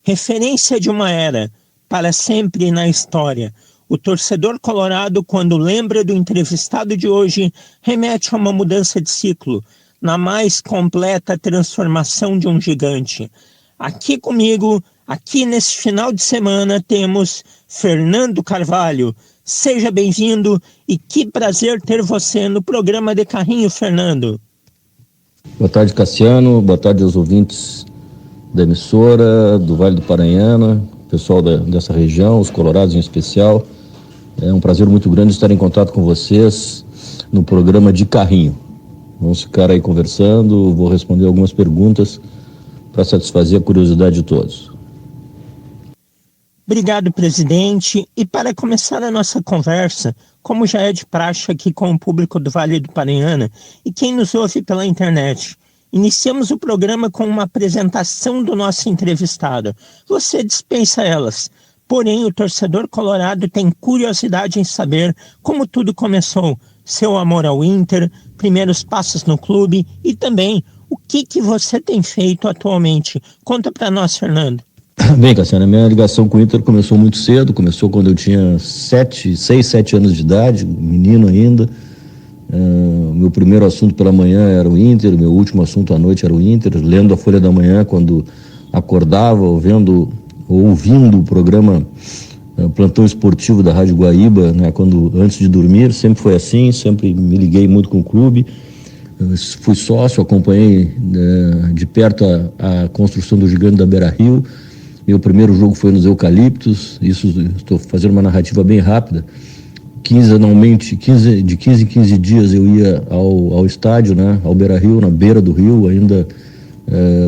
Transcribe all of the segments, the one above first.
Referência de uma era, para sempre na história. O torcedor colorado, quando lembra do entrevistado de hoje, remete a uma mudança de ciclo, na mais completa transformação de um gigante. Aqui comigo, aqui nesse final de semana, temos Fernando Carvalho. Seja bem-vindo e que prazer ter você no programa de Carrinho, Fernando. Boa tarde, Cassiano. Boa tarde aos ouvintes da emissora, do Vale do Paranhana, pessoal dessa região, os colorados em especial. É um prazer muito grande estar em contato com vocês no programa de Carrinho. Vamos ficar aí conversando, vou responder algumas perguntas para satisfazer a curiosidade de todos. Obrigado, presidente. E para começar a nossa conversa, como já é de praxe aqui com o público do Vale do Paranhana e quem nos ouve pela internet, iniciamos o programa com uma apresentação do nosso entrevistado. Você dispensa elas, porém o torcedor colorado tem curiosidade em saber como tudo começou, seu amor ao Inter, primeiros passos no clube e também o que você tem feito atualmente. Conta para nós, Fernando. Bem, Cassiano, a minha ligação com o Inter começou muito cedo, começou quando eu tinha 6, 7 anos de idade, menino ainda. Meu primeiro assunto pela manhã era o Inter, meu último assunto à noite era o Inter, lendo a Folha da Manhã quando acordava, ouvindo o programa Plantão Esportivo da Rádio Guaíba, né, antes de dormir. Sempre foi assim, sempre me liguei muito com o clube. Fui sócio, acompanhei de perto a construção do gigante da Beira-Rio. Meu primeiro jogo foi nos Eucaliptos. Isso, estou fazendo uma narrativa bem rápida. Quinzenalmente, de 15 em 15 dias eu ia ao estádio, né, ao Beira-Rio, na beira do rio, ainda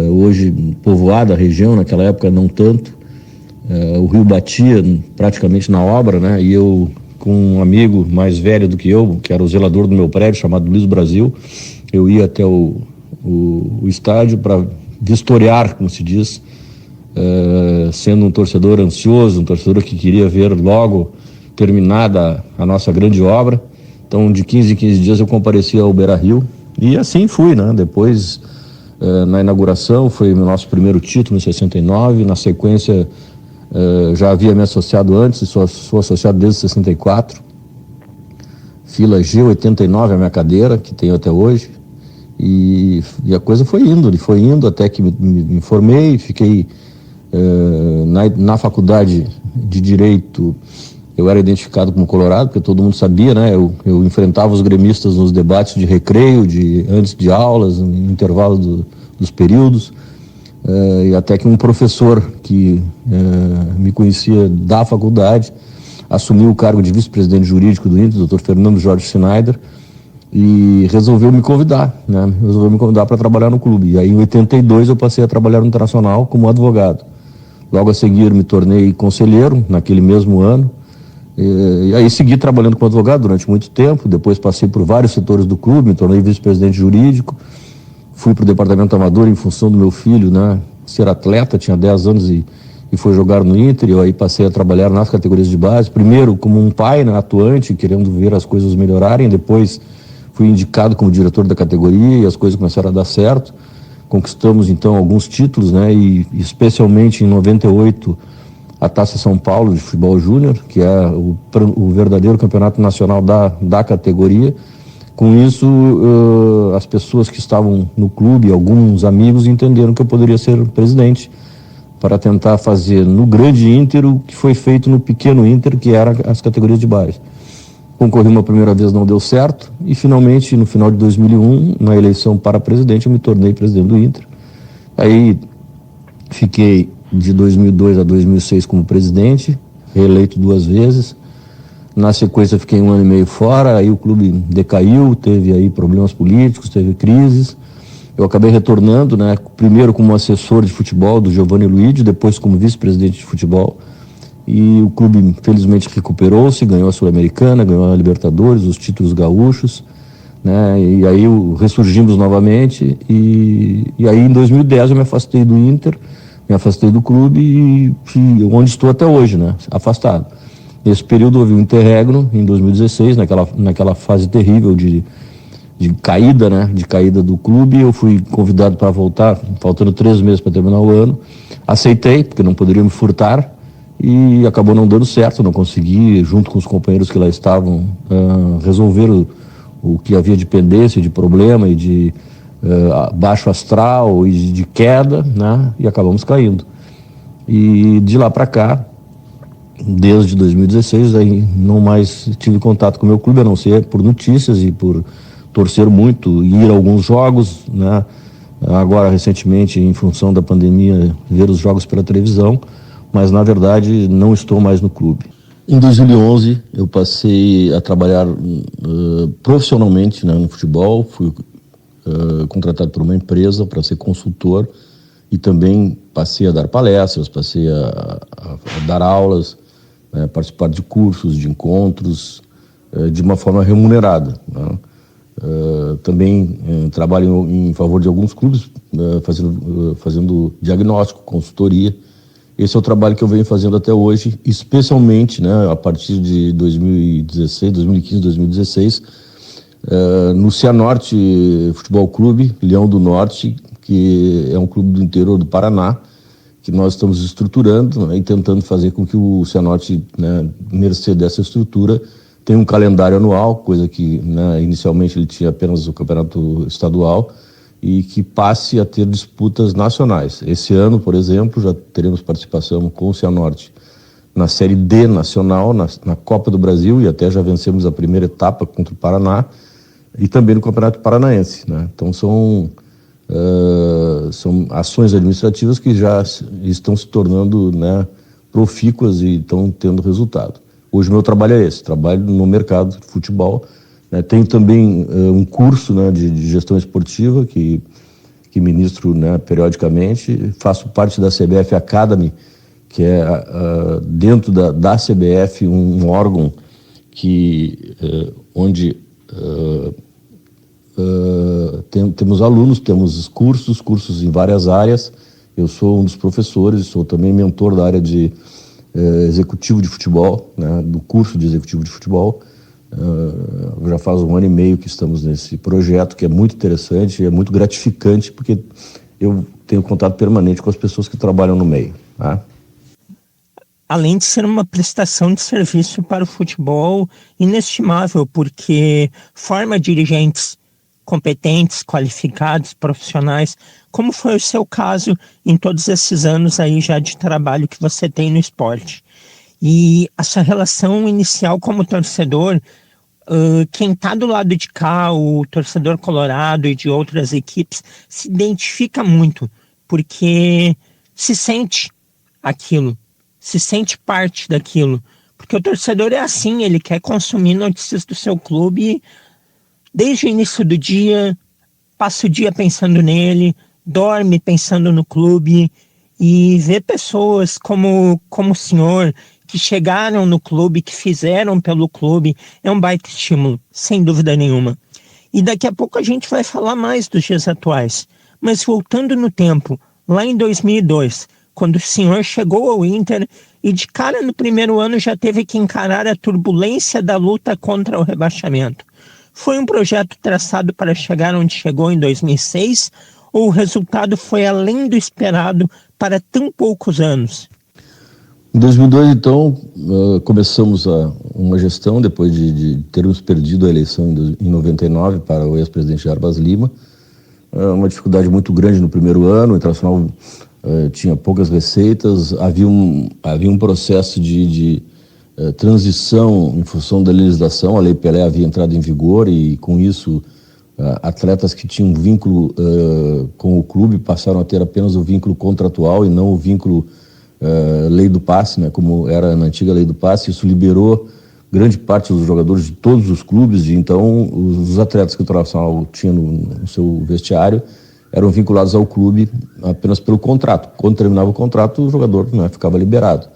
hoje povoada a região, naquela época não tanto. O rio batia praticamente na obra, né, e eu, com um amigo mais velho do que eu, que era o zelador do meu prédio, chamado Luiz Brasil, eu ia até o estádio para vistoriar, como se diz, sendo um torcedor ansioso, um torcedor que queria ver logo terminada a nossa grande obra. Então, de 15 em 15 dias eu comparecia ao Beira-Rio e assim fui, né? Depois, na inauguração, foi o nosso primeiro título em 69, na sequência já havia me associado antes, sou associado desde 64, fila G89, a minha cadeira, que tenho até hoje, e a coisa foi indo até que me formei, fiquei na faculdade de Direito. Eu era identificado como colorado, porque todo mundo sabia, né? Eu enfrentava os gremistas nos debates de recreio, antes de aulas, no intervalo dos períodos, e até que um professor que me conhecia da faculdade assumiu o cargo de vice-presidente jurídico do Inter, o Dr. Fernando Jorge Schneider, e resolveu me convidar para trabalhar no clube. E aí, em 82, eu passei a trabalhar no Internacional como advogado. Logo a seguir, me tornei conselheiro, naquele mesmo ano. E aí segui trabalhando como advogado durante muito tempo. Depois passei por vários setores do clube, me tornei vice-presidente jurídico. Fui para o departamento amador em função do meu filho, né, ser atleta, tinha 10 anos e foi jogar no Inter. Eu aí passei a trabalhar nas categorias de base, primeiro como um pai, né, atuante, querendo ver as coisas melhorarem. Depois fui indicado como diretor da categoria e as coisas começaram a dar certo. Conquistamos então alguns títulos, né, e especialmente em 98 a Taça São Paulo de futebol júnior, que é o verdadeiro campeonato nacional da categoria. Com isso, as pessoas que estavam no clube, alguns amigos, entenderam que eu poderia ser presidente para tentar fazer no grande Inter o que foi feito no pequeno Inter, que era as categorias de base. Concorri uma primeira vez, não deu certo, e finalmente, no final de 2001, na eleição para presidente, eu me tornei presidente do Inter. Aí fiquei de 2002 a 2006 como presidente, reeleito 2 vezes. Na sequência fiquei 1 ano e meio fora, aí o clube decaiu, teve aí problemas políticos, teve crises. Eu acabei retornando, né, primeiro como assessor de futebol do Giovanni Luigi, depois como vice-presidente de futebol. E o clube felizmente recuperou-se, ganhou a Sul-Americana, ganhou a Libertadores, os títulos gaúchos, né, e aí ressurgimos novamente. E aí em 2010 eu me afastei do Inter, me afastei do clube e onde estou até hoje, né, afastado. Nesse período houve um interregno em 2016, naquela fase terrível de caída, né? De caída do clube. Eu fui convidado para voltar, faltando 3 meses para terminar o ano. Aceitei, porque não poderia me furtar, e acabou não dando certo. Não consegui, junto com os companheiros que lá estavam, resolver o que havia de pendência, de problema e de baixo astral e de queda, né? E acabamos caindo. E de lá para cá, desde 2016, aí não mais tive contato com o meu clube, a não ser por notícias e por torcer muito, ir a alguns jogos, né? Agora, recentemente, em função da pandemia, ver os jogos pela televisão, mas, na verdade, não estou mais no clube. Em 2011, eu passei a trabalhar profissionalmente, né, no futebol, fui contratado por uma empresa para ser consultor e também passei a dar palestras, passei a dar aulas, né, participar de cursos, de encontros, de uma forma remunerada, né? Também trabalho em favor de alguns clubes, fazendo diagnóstico, consultoria. Esse é o trabalho que eu venho fazendo até hoje, especialmente, né, a partir de 2016, 2015, 2016, no Cianorte Futebol Clube, Leão do Norte, que é um clube do interior do Paraná, que nós estamos estruturando, né, e tentando fazer com que o Cianorte, né, mercê dessa estrutura, tem um calendário anual, coisa que, né, inicialmente ele tinha apenas o campeonato estadual, e que passe a ter disputas nacionais. Esse ano, por exemplo, já teremos participação com o Cianorte na Série D nacional, na Copa do Brasil, e até já vencemos a primeira etapa contra o Paraná, e também no Campeonato Paranaense, né? Então são ações administrativas que já estão se tornando, né, profícuas e estão tendo resultado. Hoje o meu trabalho é esse, trabalho no mercado de futebol, né? Tenho também um curso, né, de gestão esportiva que ministro, né, periodicamente. Faço parte da CBF Academy, que é dentro da CBF um órgão onde temos alunos, temos cursos em várias áreas. Eu sou um dos professores, sou também mentor da área de executivo de futebol, né, do curso de executivo de futebol. Já faz 1 ano e meio que estamos nesse projeto, que é muito interessante e é muito gratificante, porque eu tenho contato permanente com as pessoas que trabalham no meio, tá? Além de ser uma prestação de serviço para o futebol inestimável, porque forma dirigentes competentes, qualificados, profissionais, como foi o seu caso em todos esses anos aí já de trabalho que você tem no esporte. E essa relação inicial como torcedor, quem está do lado de cá, o torcedor colorado e de outras equipes, se identifica muito, porque se sente aquilo, se sente parte daquilo. Porque o torcedor é assim, ele quer consumir notícias do seu clube desde o início do dia, passa o dia pensando nele, dorme pensando no clube, e ver pessoas como o senhor, que chegaram no clube, que fizeram pelo clube, é um baita estímulo, sem dúvida nenhuma. E daqui a pouco a gente vai falar mais dos dias atuais. Mas voltando no tempo, lá em 2002, quando o senhor chegou ao Inter e de cara no primeiro ano já teve que encarar a turbulência da luta contra o rebaixamento. Foi um projeto traçado para chegar onde chegou em 2006 ou o resultado foi além do esperado para tão poucos anos? Em 2002, então, começamos uma gestão, depois de termos perdido a eleição em 99 para o ex-presidente Jarbas Lima. Uma dificuldade muito grande no primeiro ano, o Internacional tinha poucas receitas, havia um processo de transição em função da legislação. A Lei Pelé havia entrado em vigor e, com isso, atletas que tinham vínculo com o clube passaram a ter apenas o vínculo contratual e não o vínculo lei do passe, né, como era na antiga lei do passe. Isso liberou grande parte dos jogadores de todos os clubes, e então os atletas que o Internacional tinha no seu vestiário eram vinculados ao clube apenas pelo contrato. Quando terminava o contrato, o jogador, né, ficava liberado.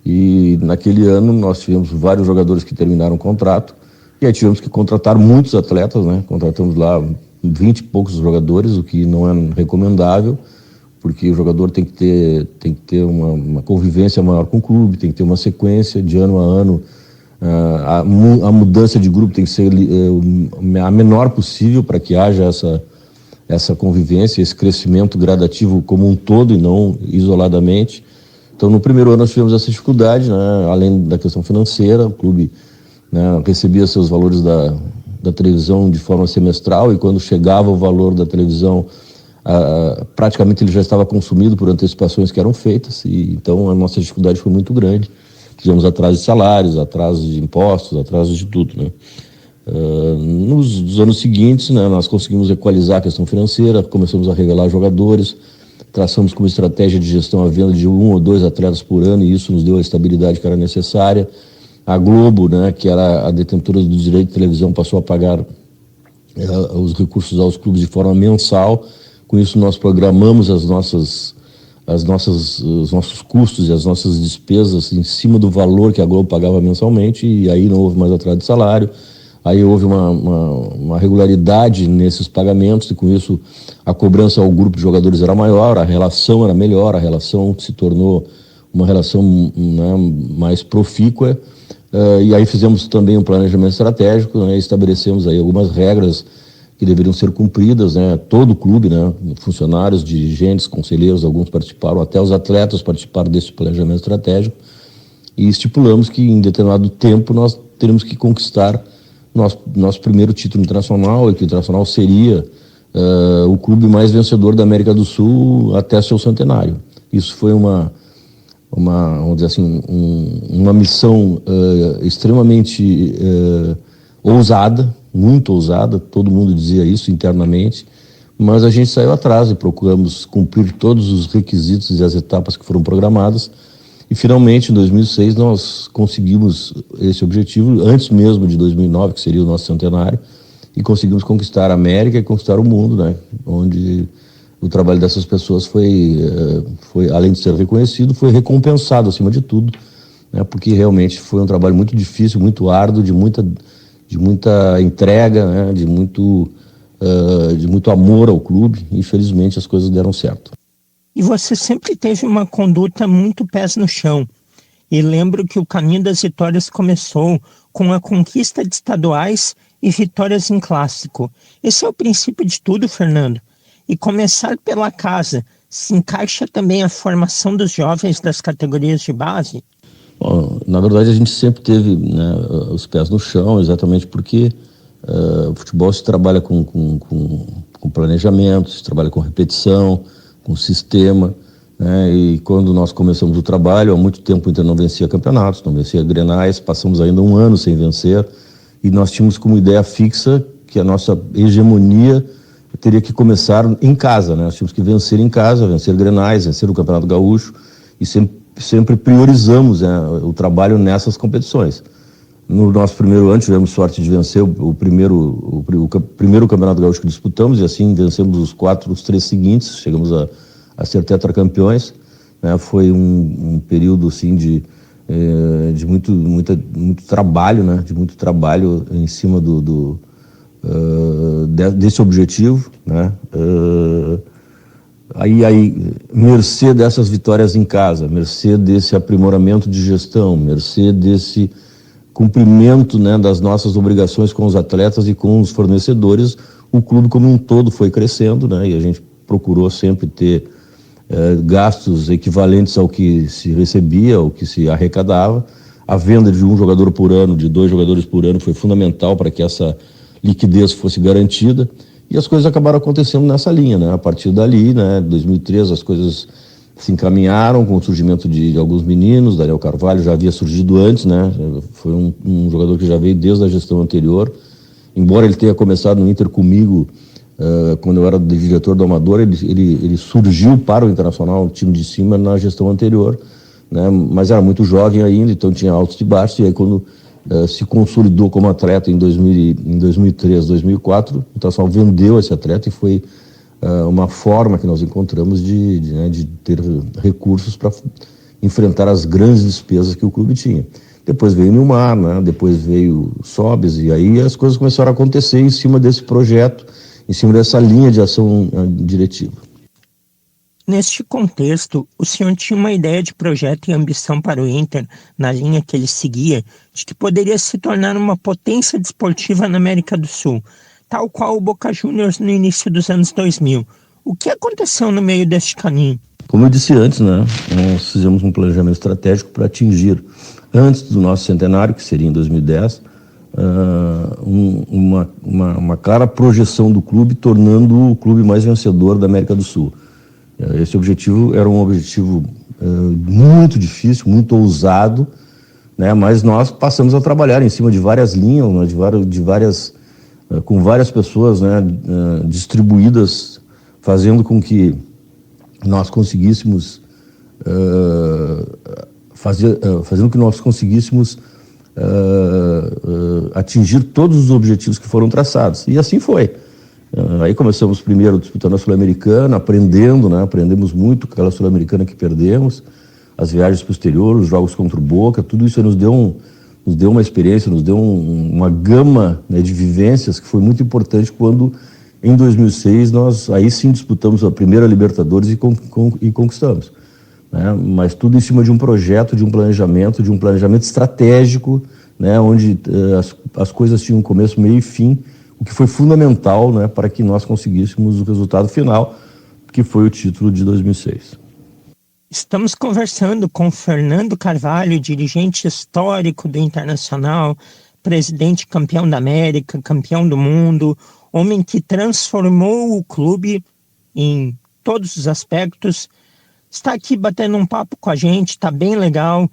E naquele ano nós tivemos vários jogadores que terminaram o contrato, e aí tivemos que contratar muitos atletas, né? Contratamos lá 20 e poucos jogadores, o que não é recomendável, porque o jogador tem que ter uma convivência maior com o clube, tem que ter uma sequência de ano a ano, A mudança de grupo tem que ser a menor possível para que haja essa convivência, esse crescimento gradativo como um todo e não isoladamente. Então, no primeiro ano nós tivemos essa dificuldade, né? Além da questão financeira, o clube, né, recebia seus valores da televisão de forma semestral, e quando chegava o valor da televisão, praticamente ele já estava consumido por antecipações que eram feitas, e então a nossa dificuldade foi muito grande. Tivemos atraso de salários, atraso de impostos, atraso de tudo, né? Nos anos seguintes, né, nós conseguimos equalizar a questão financeira, começamos a revelar jogadores, traçamos como estratégia de gestão a venda de 1 ou 2 atletas por ano, e isso nos deu a estabilidade que era necessária. A Globo, né, que era a detentora do direito de televisão, passou a pagar os recursos aos clubes de forma mensal. Com isso nós programamos os nossos custos e as nossas despesas em cima do valor que a Globo pagava mensalmente, e aí não houve mais atraso de salário. Aí houve uma regularidade nesses pagamentos, e com isso a cobrança ao grupo de jogadores era maior, a relação era melhor, a relação se tornou uma relação, né, mais profícua, e aí fizemos também um planejamento estratégico, né, estabelecemos aí algumas regras que deveriam ser cumpridas, né, todo o clube, né, funcionários, dirigentes, conselheiros, alguns participaram, até os atletas participaram desse planejamento estratégico, e estipulamos que em determinado tempo nós teríamos que conquistar nosso primeiro título internacional, e que o Internacional seria o clube mais vencedor da América do Sul até seu centenário. Isso foi vamos dizer assim, uma missão extremamente ousada, muito ousada, todo mundo dizia isso internamente, mas a gente saiu atrás e procuramos cumprir todos os requisitos e as etapas que foram programadas. E finalmente, em 2006, nós conseguimos esse objetivo, antes mesmo de 2009, que seria o nosso centenário, e conseguimos conquistar a América e conquistar o mundo, né? Onde o trabalho dessas pessoas foi, além de ser reconhecido, foi recompensado acima de tudo, né? Porque realmente foi um trabalho muito difícil, muito árduo, de muita entrega, né? de muito amor ao clube. Infelizmente, as coisas deram certo. E você sempre teve uma conduta muito pés no chão. E lembro que o caminho das vitórias começou com a conquista de estaduais e vitórias em clássico. Esse é o princípio de tudo, Fernando. E começar pela casa, se encaixa também a formação dos jovens das categorias de base? Bom, na verdade, a gente sempre teve, né, os pés no chão, exatamente porque o futebol se trabalha com planejamento, se trabalha com repetição, com sistema, né? E quando nós começamos o trabalho, há muito tempo o Inter não vencia campeonatos, não vencia grenais, passamos ainda 1 ano sem vencer, e nós tínhamos como ideia fixa que a nossa hegemonia teria que começar em casa, né? Nós tínhamos que vencer em casa, vencer grenais, vencer o Campeonato Gaúcho, e sempre priorizamos, né, o trabalho nessas competições. No nosso primeiro ano tivemos sorte de vencer o primeiro Campeonato Gaúcho que disputamos, e assim vencemos os 3 seguintes, chegamos a ser tetracampeões, né? Foi um período assim de muito trabalho, né? De muito trabalho em cima desse objetivo, né? Aí, mercê dessas vitórias em casa, mercê desse aprimoramento de gestão, mercê desse cumprimento, né, das nossas obrigações com os atletas e com os fornecedores, o clube como um todo foi crescendo, né, e a gente procurou sempre ter gastos equivalentes ao que se recebia, ao que se arrecadava. A venda de 1 jogador por ano, de 2 jogadores por ano, foi fundamental para que essa liquidez fosse garantida, e as coisas acabaram acontecendo nessa linha, né? A partir dali, né, 2013, as coisas se encaminharam com o surgimento de alguns meninos. Daniel Carvalho já havia surgido antes, né? Foi um jogador que já veio desde a gestão anterior, embora ele tenha começado no Inter comigo, quando eu era diretor do Amador, ele surgiu para o Internacional, o time de cima, na gestão anterior, né? Mas era muito jovem ainda, então tinha altos e baixos, e aí quando se consolidou como atleta em 2003, 2004, o Internacional vendeu esse atleta, e foi uma forma que nós encontramos de ter recursos para enfrentar as grandes despesas que o clube tinha. Depois veio o Nilmar, né? Depois veio o Sobes, e aí as coisas começaram a acontecer em cima desse projeto, em cima dessa linha de ação diretiva. Neste contexto, o senhor tinha uma ideia de projeto e ambição para o Inter, na linha que ele seguia, de que poderia se tornar uma potência desportiva na América do Sul, tal qual o Boca Juniors no início dos anos 2000. O que aconteceu no meio deste caminho? Como eu disse antes, né, nós fizemos um planejamento estratégico para atingir, antes do nosso centenário, que seria em 2010, uma clara projeção do clube, tornando o clube mais vencedor da América do Sul. Esse objetivo era um objetivo muito difícil, muito ousado, né, mas nós passamos a trabalhar em cima de várias linhas, com várias pessoas, né, distribuídas, fazendo com que nós conseguíssemos atingir todos os objetivos que foram traçados. E assim foi. Aí começamos primeiro disputando a Sul-Americana, aprendemos muito com aquela Sul-Americana que perdemos, as viagens posteriores, os jogos contra o Boca, tudo isso nos deu uma experiência, nos deu uma gama, né, de vivências que foi muito importante quando, em 2006, nós aí sim disputamos a primeira Libertadores e conquistamos. Né? Mas tudo em cima de um projeto, de um planejamento estratégico, né, onde as coisas tinham começo, meio e fim, o que foi fundamental, né, para que nós conseguíssemos o resultado final, que foi o título de 2006. Estamos conversando com Fernando Carvalho, dirigente histórico do Internacional, presidente campeão da América, campeão do mundo, homem que transformou o clube em todos os aspectos. Está aqui batendo um papo com a gente, está bem legal,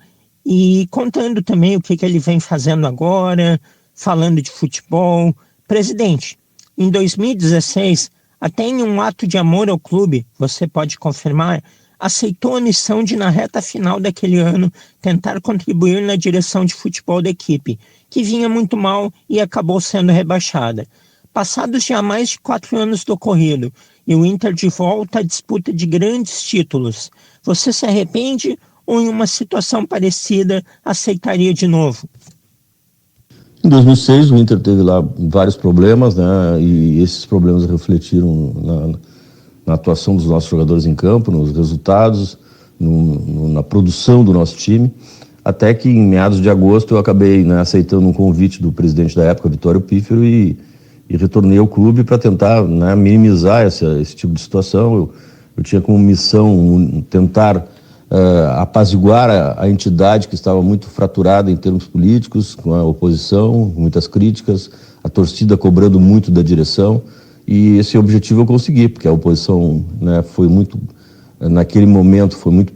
e contando também o que ele vem fazendo agora, falando de futebol. Presidente, em 2016, até em um ato de amor ao clube, você pode confirmar, aceitou a missão de, na reta final daquele ano, tentar contribuir na direção de futebol da equipe, que vinha muito mal e acabou sendo rebaixada. Passados já mais de 4 anos do ocorrido, e o Inter de volta à disputa de grandes títulos, você se arrepende ou em uma situação parecida aceitaria de novo? Em 2006, o Inter teve lá vários problemas, né, e esses problemas refletiram na atuação dos nossos jogadores em campo, nos resultados, na produção do nosso time, até que em meados de agosto eu acabei, né, aceitando um convite do presidente da época, Vitório Pífero, e retornei ao clube para tentar, né, minimizar esse tipo de situação. Eu tinha como missão tentar apaziguar a entidade que estava muito fraturada em termos políticos, com a oposição, muitas críticas, a torcida cobrando muito da direção, e esse objetivo eu consegui, porque a oposição, né, foi muito, naquele momento, foi muito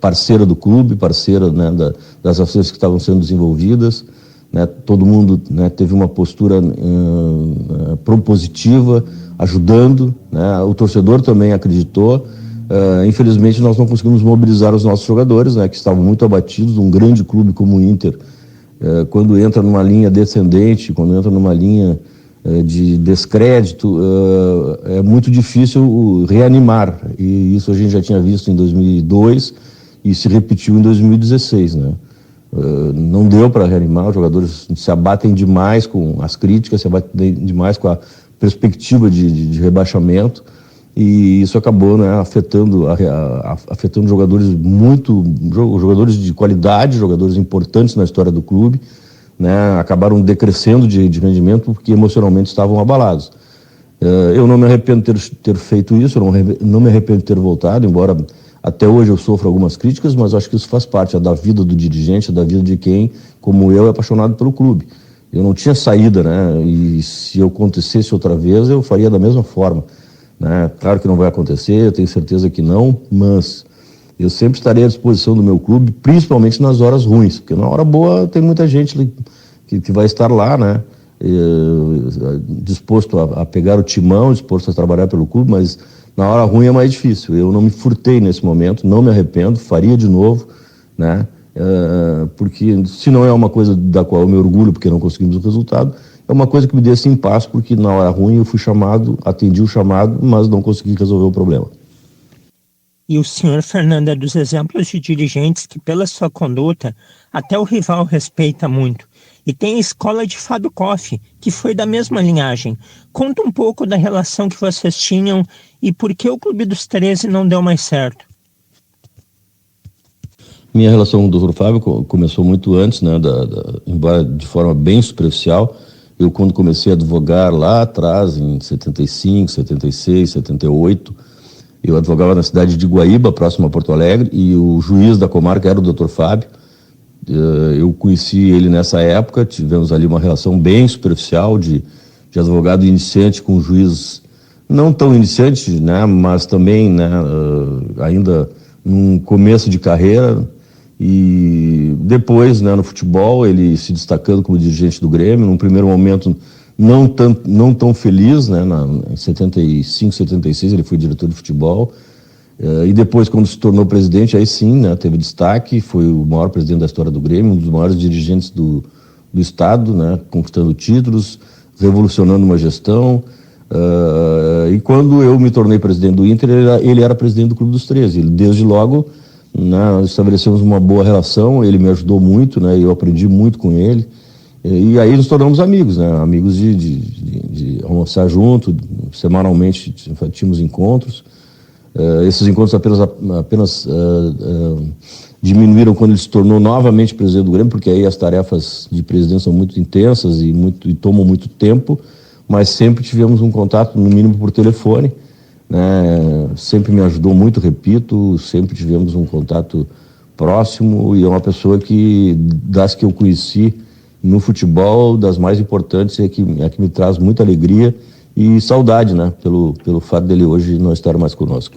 parceira do clube, parceira, né, das ações que estavam sendo desenvolvidas, né, todo mundo, né, teve uma postura propositiva, ajudando, né, o torcedor também acreditou. Infelizmente nós não conseguimos mobilizar os nossos jogadores, né, que estavam muito abatidos. Um grande clube como o Inter, quando entra numa linha descendente, quando entra numa linha de descrédito, é muito difícil reanimar, e isso a gente já tinha visto em 2002 e se repetiu em 2016, né? Não deu para reanimar, os jogadores se abatem demais com as críticas, se abatem demais com a perspectiva de rebaixamento, e isso acabou, né, afetando jogadores de qualidade, jogadores importantes na história do clube, né, acabaram decrescendo de rendimento porque emocionalmente estavam abalados. Eu não me arrependo de ter feito isso, eu não me arrependo de ter voltado, embora até hoje eu sofro algumas críticas, mas acho que isso faz parte da vida do dirigente, da vida de quem, como eu, é apaixonado pelo clube. Eu não tinha saída, né, e se eu acontecesse outra vez, eu faria da mesma forma, né? Claro que não vai acontecer, eu tenho certeza que não, mas eu sempre estarei à disposição do meu clube, principalmente nas horas ruins, porque na hora boa tem muita gente que vai estar lá, né, disposto a pegar o timão, disposto a trabalhar pelo clube, mas na hora ruim é mais difícil. Eu não me furtei nesse momento, não me arrependo, faria de novo, né, porque se não é uma coisa da qual eu me orgulho porque não conseguimos o resultado, é uma coisa que me deixa em paz, porque na hora ruim eu fui chamado, atendi o chamado, mas não consegui resolver o problema. E o senhor Fernando é dos exemplos de dirigentes que, pela sua conduta, até o rival respeita muito. E tem a escola de Fábio Koff, que foi da mesma linhagem. Conta um pouco da relação que vocês tinham e por que o Clube dos 13 não deu mais certo. Minha relação com o Dr. Fábio começou muito antes, né, embora de forma bem superficial. Eu, quando comecei a advogar lá atrás, em 75, 76, 78, eu advogava na cidade de Guaíba, próximo a Porto Alegre, e o juiz da comarca era o Dr. Fábio. Eu conheci ele nessa época, tivemos ali uma relação bem superficial de advogado iniciante com um juiz não tão iniciante, né, mas também, né, ainda num começo de carreira. E depois, né, no futebol, ele se destacando como dirigente do Grêmio, num primeiro momento não tão feliz, né, em 75, 76 ele foi diretor de futebol, e depois, quando se tornou presidente, aí sim, né, teve destaque, foi o maior presidente da história do Grêmio, um dos maiores dirigentes do estado, né, conquistando títulos, revolucionando uma gestão. E quando eu me tornei presidente do Inter, ele era presidente do Clube dos 13. Ele, desde logo, né, estabelecemos uma boa relação, ele me ajudou muito, né, eu aprendi muito com ele, e aí nos tornamos amigos, né, amigos de almoçar junto, semanalmente tínhamos encontros. Esses encontros apenas diminuíram quando ele se tornou novamente presidente do Grêmio, porque aí as tarefas de presidente são muito intensas e tomam muito tempo, mas sempre tivemos um contato, no mínimo por telefone, né? Sempre me ajudou muito, repito, sempre tivemos um contato próximo, e é uma pessoa das que eu conheci no futebol, das mais importantes, é que me traz muita alegria e saudade, né, pelo fato dele hoje não estar mais conosco.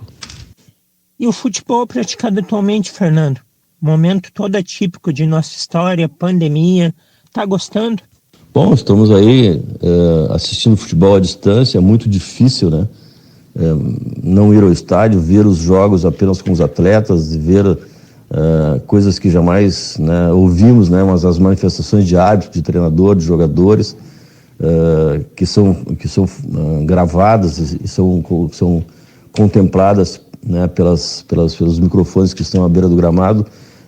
E o futebol praticado atualmente, Fernando? Momento todo atípico de nossa história, pandemia, tá gostando? Bom, estamos aí assistindo futebol à distância, é muito difícil, né? Não ir ao estádio, ver os jogos apenas com os atletas, ver coisas que jamais, né, ouvimos, né, mas as manifestações de árbitros, de treinador, de jogadores, que são gravadas e são contempladas, né, pelos microfones que estão à beira do gramado,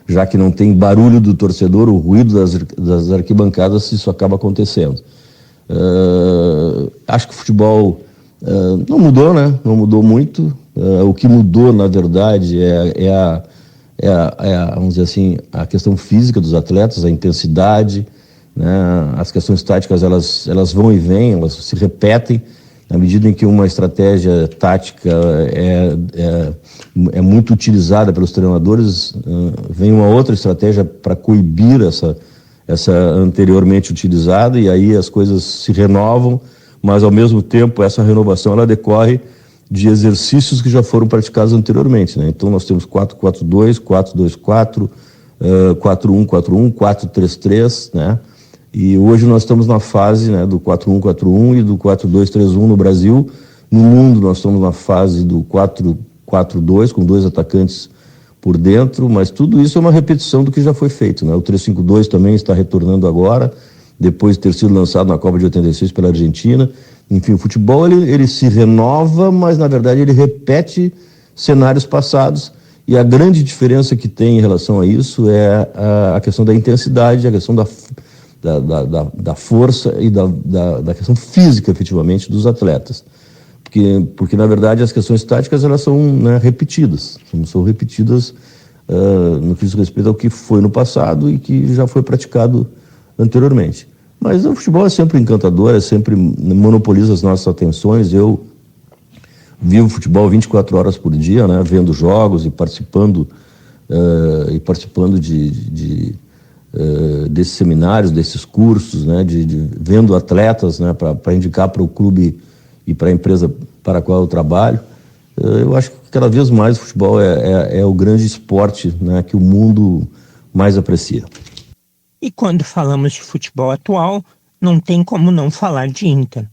já que não tem barulho do torcedor, o ruído das arquibancadas, isso acaba acontecendo. Acho que o futebol não mudou, né? Não mudou muito. O que mudou, na verdade, vamos dizer assim, a questão física dos atletas, a intensidade, né? As questões táticas, elas vão e vêm, elas se repetem. Na medida em que uma estratégia tática é muito utilizada pelos treinadores, vem uma outra estratégia para coibir essa anteriormente utilizada, e aí as coisas se renovam, mas ao mesmo tempo essa renovação ela decorre de exercícios que já foram praticados anteriormente, né? Então nós temos 4-4-2, 4-2-4, 4-1-4-1, 4-3-3, né? E hoje nós estamos na fase, né, do 4-1-4-1 e do 4-2-3-1 no Brasil. No mundo nós estamos na fase do 4-4-2, com 2 atacantes por dentro, mas tudo isso é uma repetição do que já foi feito, né? O 3-5-2 também está retornando agora, depois de ter sido lançado na Copa de 86 pela Argentina. Enfim, o futebol ele se renova, mas na verdade ele repete cenários passados, e a grande diferença que tem em relação a isso é a questão da intensidade, a questão da força e da questão física, efetivamente, dos atletas. Porque na verdade, as questões táticas, elas são, né, repetidas. São repetidas no que diz respeito ao que foi no passado e que já foi praticado anteriormente. Mas o futebol é sempre encantador, sempre monopoliza as nossas atenções. Eu vivo futebol 24 horas por dia, né, vendo jogos e participando desses seminários, desses cursos, né, vendo atletas, né, para indicar para o clube e para a empresa para a qual eu trabalho. Eu acho que cada vez mais o futebol é o grande esporte, né, que o mundo mais aprecia. E quando falamos de futebol atual, não tem como não falar de Inter.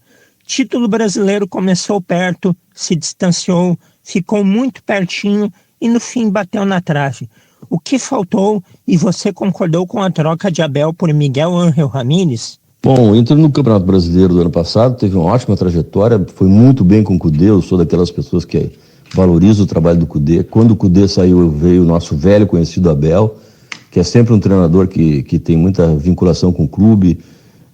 Título brasileiro começou perto, se distanciou, ficou muito pertinho e no fim bateu na trave. O que faltou, e você concordou com a troca de Abel por Miguel Ángel Ramírez? Bom, o Inter no Campeonato Brasileiro do ano passado teve uma ótima trajetória, foi muito bem com o Cudê. Eu sou daquelas pessoas que valorizam o trabalho do Cudê. Quando o Cudê saiu, veio o nosso velho conhecido Abel, que é sempre um treinador que tem muita vinculação com o clube,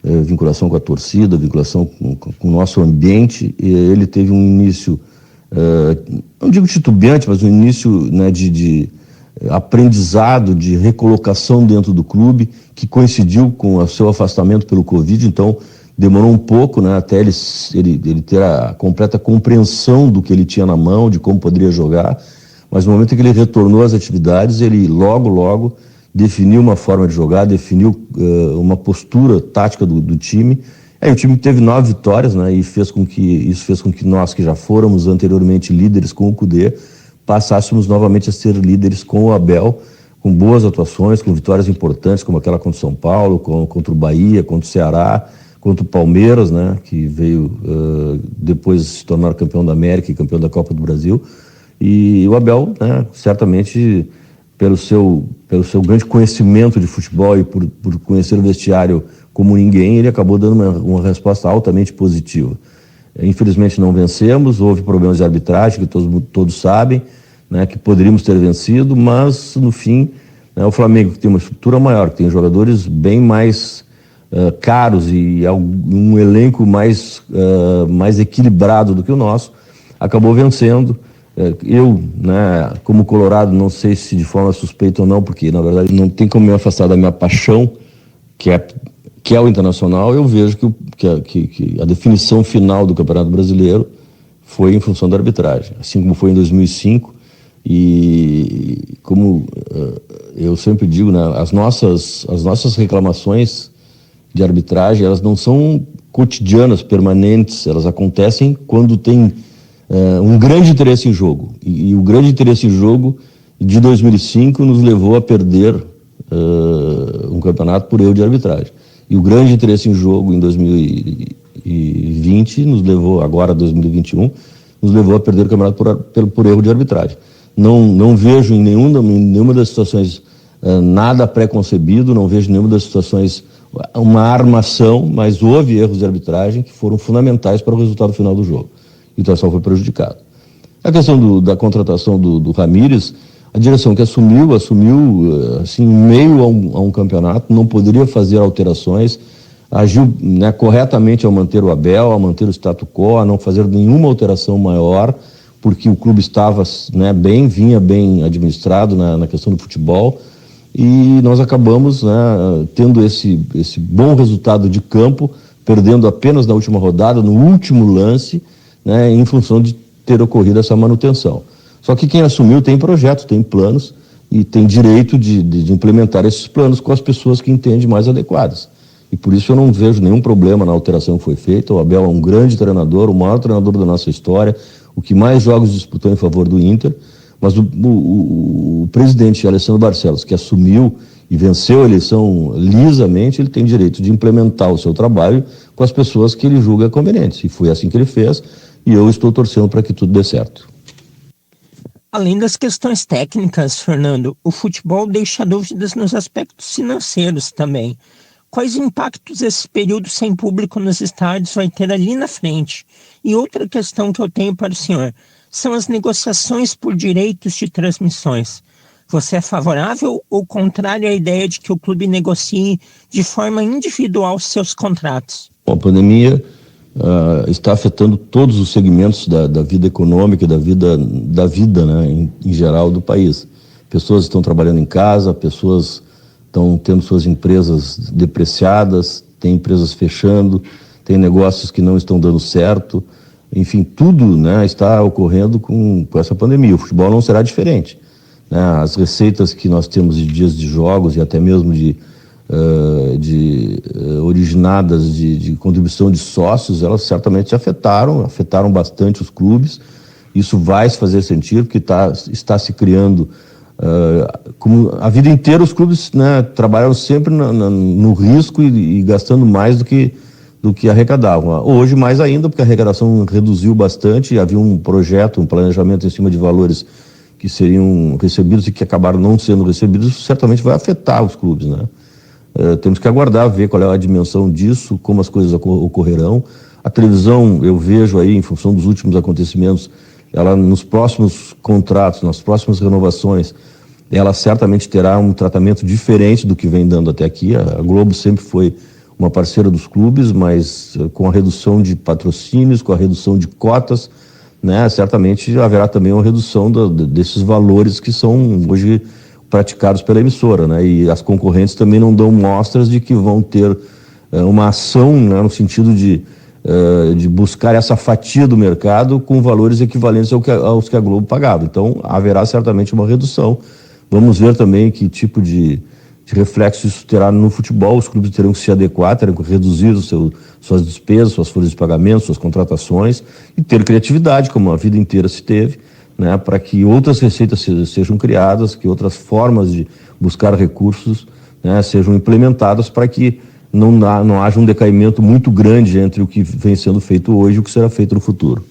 vinculação com a torcida, vinculação com o nosso ambiente. E ele teve um início, não digo titubeante, mas um início, né, de aprendizado, de recolocação dentro do clube, que coincidiu com o seu afastamento pelo Covid. Então demorou um pouco, né, até ele ter a completa compreensão do que ele tinha na mão, de como poderia jogar. Mas no momento em que ele retornou às atividades, ele logo definiu uma forma de jogar, definiu uma postura tática do time. Aí o time teve 9 vitórias, né, e isso fez com que nós, que já fôramos anteriormente líderes com o Cudê, passássemos novamente a ser líderes com o Abel, com boas atuações, com vitórias importantes, como aquela contra o São Paulo, contra o Bahia, contra o Ceará, contra o Palmeiras, né, que veio depois se tornar campeão da América e campeão da Copa do Brasil. E o Abel, né, certamente, pelo seu grande conhecimento de futebol e por conhecer o vestiário como ninguém, ele acabou dando uma resposta altamente positiva. Infelizmente não vencemos, houve problemas de arbitragem, que todos sabem, né, que poderíamos ter vencido, mas no fim, né, o Flamengo, que tem uma estrutura maior, que tem jogadores bem mais caros e um elenco mais equilibrado do que o nosso, acabou vencendo. Eu, né, como colorado, não sei se de forma suspeita ou não, porque na verdade não tem como me afastar da minha paixão, que é o Internacional. Eu vejo que a definição final do Campeonato Brasileiro foi em função da arbitragem, assim como foi em 2005. E como eu sempre digo, né, as nossas reclamações de arbitragem, elas não são cotidianas, permanentes, elas acontecem quando tem um grande interesse em jogo. E o grande interesse em jogo de 2005 nos levou a perder um campeonato por erro de arbitragem. E o grande interesse em jogo em 2020 nos levou, agora 2021, nos levou a perder o campeonato por erro de arbitragem. Não vejo em nenhuma das situações nada pré-concebido, não vejo em nenhuma das situações uma armação, mas houve erros de arbitragem que foram fundamentais para o resultado final do jogo. E o Internacional foi prejudicado. A questão da contratação do Ramírez, a direção que assumiu assim, em meio a um campeonato, não poderia fazer alterações, agiu, né, corretamente ao manter o Abel, a manter o status quo, a não fazer nenhuma alteração maior, porque o clube estava, né, vinha bem administrado na questão do futebol, e nós acabamos, né, tendo esse bom resultado de campo, perdendo apenas na última rodada, no último lance, né, em função de ter ocorrido essa manutenção. Só que quem assumiu tem projetos, tem planos e tem direito de implementar esses planos com as pessoas que entendem mais adequadas. E por isso eu não vejo nenhum problema na alteração que foi feita. O Abel é um grande treinador, o maior treinador da nossa história, o que mais jogos disputou em favor do Inter, mas o presidente Alessandro Barcelos, que assumiu e venceu a eleição lisamente, ele tem direito de implementar o seu trabalho com as pessoas que ele julga convenientes. E foi assim que ele fez, e eu estou torcendo para que tudo dê certo. Além das questões técnicas, Fernando, o futebol deixa dúvidas nos aspectos financeiros também. Quais impactos esse período sem público nos estádios vai ter ali na frente? E outra questão que eu tenho para o senhor são as negociações por direitos de transmissões. Você é favorável ou contrário à ideia de que o clube negocie de forma individual seus contratos? Bom, a pandemia está afetando todos os segmentos da vida econômica, da vida, né, em geral do país. Pessoas estão trabalhando em casa, pessoas estão tendo suas empresas depreciadas, tem empresas fechando, tem negócios que não estão dando certo. Enfim, tudo, né, está ocorrendo com essa pandemia. O futebol não será diferente, né? As receitas que nós temos de dias de jogos e até mesmo originadas de contribuição de sócios, elas certamente afetaram bastante os clubes. Isso vai se fazer sentir, porque está se criando, como a vida inteira os clubes, né, trabalharam sempre no risco e gastando mais do que arrecadavam. Hoje mais ainda, porque a arrecadação reduziu bastante, havia um projeto, um planejamento em cima de valores que seriam recebidos e que acabaram não sendo recebidos. Isso certamente vai afetar os clubes, né? Temos que aguardar, ver qual é a dimensão disso, como as coisas ocorrerão. A televisão, eu vejo aí, em função dos últimos acontecimentos, ela nos próximos contratos, nas próximas renovações, ela certamente terá um tratamento diferente do que vem dando até aqui. A Globo sempre foi uma parceira dos clubes, mas com a redução de patrocínios, com a redução de cotas, né, certamente haverá também uma redução desses valores que são hoje praticados pela emissora, né, e as concorrentes também não dão mostras de que vão ter uma ação, né, no sentido de buscar essa fatia do mercado com valores equivalentes aos que a Globo pagava. Então, haverá certamente uma redução. Vamos ver também que tipo de reflexo isso terá no futebol. Os clubes terão que se adequar, terão que reduzir suas despesas, suas folhas de pagamento, suas contratações e ter criatividade, como a vida inteira se teve, né, para que outras receitas sejam criadas, que outras formas de buscar recursos, né, sejam implementadas para que não haja um decaimento muito grande entre o que vem sendo feito hoje e o que será feito no futuro.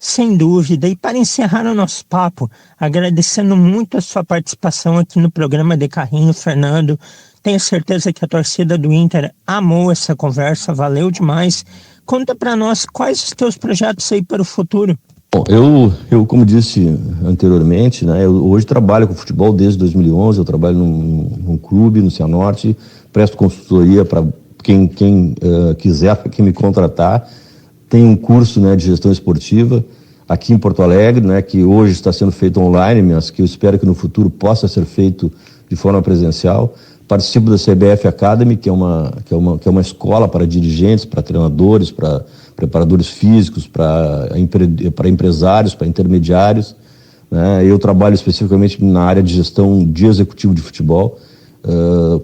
Sem dúvida. E para encerrar o nosso papo, agradecendo muito a sua participação aqui no programa De Carrinho, Fernando. Tenho certeza que a torcida do Inter amou essa conversa, valeu demais. Conta para nós quais os teus projetos aí para o futuro. Bom, eu como disse anteriormente, né, eu hoje trabalho com futebol desde 2011, eu trabalho num clube no Cianorte, presto consultoria para quem quiser, para quem me contratar. Tem um curso, né, de gestão esportiva aqui em Porto Alegre, né, que hoje está sendo feito online, mas que eu espero que no futuro possa ser feito de forma presencial. Participo da CBF Academy, que é uma escola para dirigentes, para treinadores, para preparadores físicos, para empresários, para intermediários, né? Eu trabalho especificamente na área de gestão de executivo de futebol,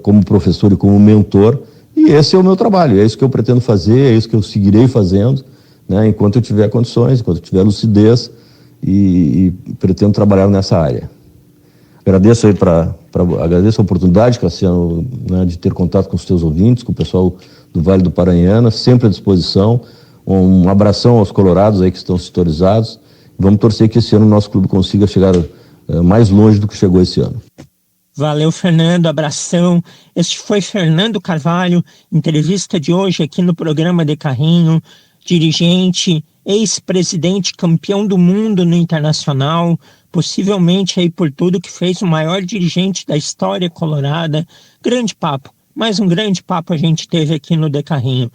como professor e como mentor, e esse é o meu trabalho, é isso que eu pretendo fazer, é isso que eu seguirei fazendo, né? Enquanto eu tiver condições, enquanto eu tiver lucidez, e pretendo trabalhar nessa área. Agradeço aí agradeço a oportunidade, Cassiano, né, de ter contato com os teus ouvintes, com o pessoal do Vale do Paranhana, sempre à disposição. Um abração aos colorados aí que estão sintonizados. Vamos torcer que esse ano o nosso clube consiga chegar mais longe do que chegou esse ano. Valeu, Fernando, abração. Este foi Fernando Carvalho, entrevista de hoje aqui no programa De Carrinho, dirigente, ex-presidente, campeão do mundo no Internacional, possivelmente aí por tudo que fez o maior dirigente da história colorada. Grande papo, mais um grande papo a gente teve aqui no De Carrinho.